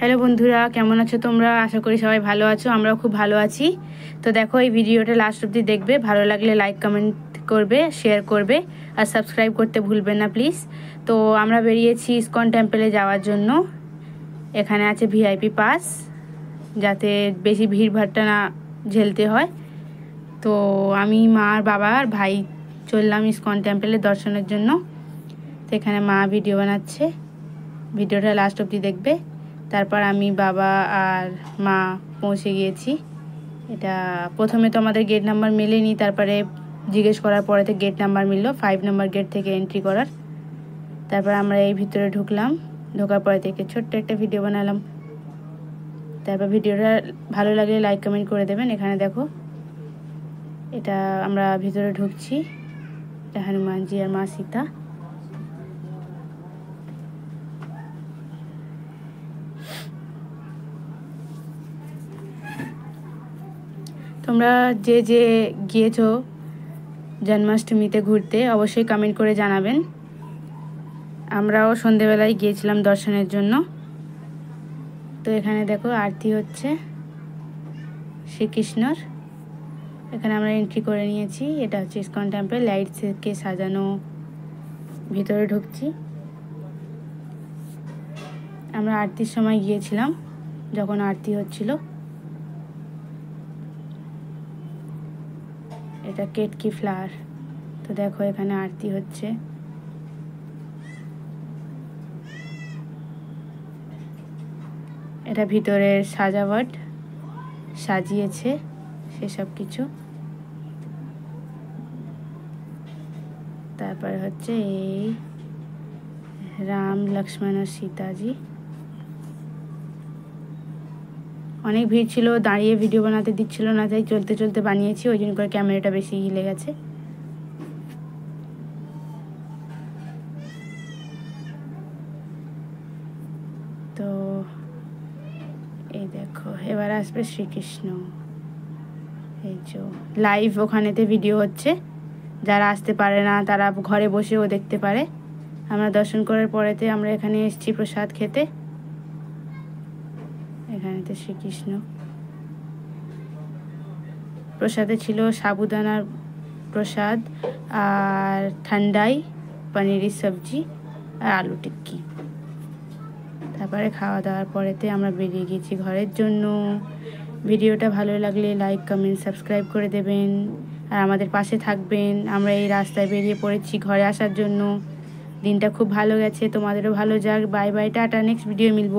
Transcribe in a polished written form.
Hello বন্ধুরা, কেমন আছো তোমরা? আশা করি সবাই ভালো আছো। আমরাও খুব ভালো আছি। তো দেখো, এই ভিডিওটা লাস্ট অবধি দেখবে। ভালো লাগলে লাইক কমেন্ট করবে, শেয়ার করবে, আর সাবস্ক্রাইব করতে ভুলবেন না প্লিজ। তো আমরা বেরিয়েছি ইসকন টেম্পলে যাওয়ার জন্য। এখানে আছে ভিআইপি পাস, যাতে বেশি ভিড়ভাড়টা না ঝেলতে হয়। তো আমি, মা আর বাবা আর ভাই চললাম ইসকন টেম্পলে দর্শনের জন্য। তো এখানে মা ভিডিও বানাচ্ছে, ভিডিওটা লাস্ট অবধি দেখবে। তারপর আমি, বাবা আর মা পৌঁছে গিয়েছি। এটা প্রথমে তো আমাদের গেট নাম্বার মেলেনি, তারপরে জিজ্ঞেস করার পরেতে গেট নাম্বার মিলল, 5 নম্বর গেট থেকে এন্ট্রি করার। তারপর আমরা এই ভিতরে ঢুকলাম, ঢোকার পরে থেকে ছোট্ট একটা ভিডিও বানালাম। তারপর ভিডিওটা ভালো লাগলে লাইক কমেন্ট করে দেবেন। এখানে দেখো, এটা আমরা ভিতরে ঢুকছি। এটা হনুমানজি আর মা সীতা। তোমরা যে যে গিয়েছো জন্মাষ্টমীতে ঘুরতে, অবশ্যই কমেন্ট করে জানাবেন। আমরাও সন্ধেবেলায় গিয়েছিলাম দর্শনের জন্য। তো এখানে দেখো আরতি হচ্ছে শ্রীকৃষ্ণর। এখানে আমরা এন্ট্রি করে নিয়েছি। এটা হচ্ছে ইসকন টেম্পল, লাইটসকে সাজানো। ভিতরে ঢুকছি। আমরা আরতির সময় গিয়েছিলাম, যখন আরতি হচ্ছিল। এটা কেটকি ফ্লাওয়ার। তো দেখো, এখানে আরতি হচ্ছে। এটা ভিতরের সাজাওয়াট, সাজিয়েছে সেসব কিছু। তারপরে হচ্ছে এই রাম, লক্ষ্মণ আর সীতাজি। অনেক ভিড় ছিল, দাঁড়িয়ে ভিডিও বানাতে দিচ্ছিল না, তাই চলতে চলতে বানিয়েছি। ওই জন্য করে ক্যামেরাটা বেশি হিলে গেছে। তো এই দেখো, এবার আসবে শ্রীকৃষ্ণ। এই যে লাইভ ওখানেতে ভিডিও হচ্ছে, যারা আসতে পারে না তারা ঘরে বসেও দেখতে পারে। আমরা দর্শন করার পরেতে আমরা এখানে এসেছি প্রসাদ খেতে। এখানেতে শ্রীকৃষ্ণ। প্রসাদে ছিল সাবুদানার প্রসাদ, আর ঠান্ডাই, পনিরের সবজি আর আলু টিক্কি। তারপরে খাওয়া দাওয়ার পরেতে আমরা বেরিয়ে গেছি ঘরের জন্য। ভিডিওটা ভালো লাগলে লাইক কমেন্ট সাবস্ক্রাইব করে দেবেন, আর আমাদের পাশে থাকবেন। আমরা এই রাস্তায় বেরিয়ে পড়েছি ঘরে আসার জন্য। দিনটা খুব ভালো গেছে, তোমাদেরও ভালো যাক। Bye bye, tata. Next video মিলবো।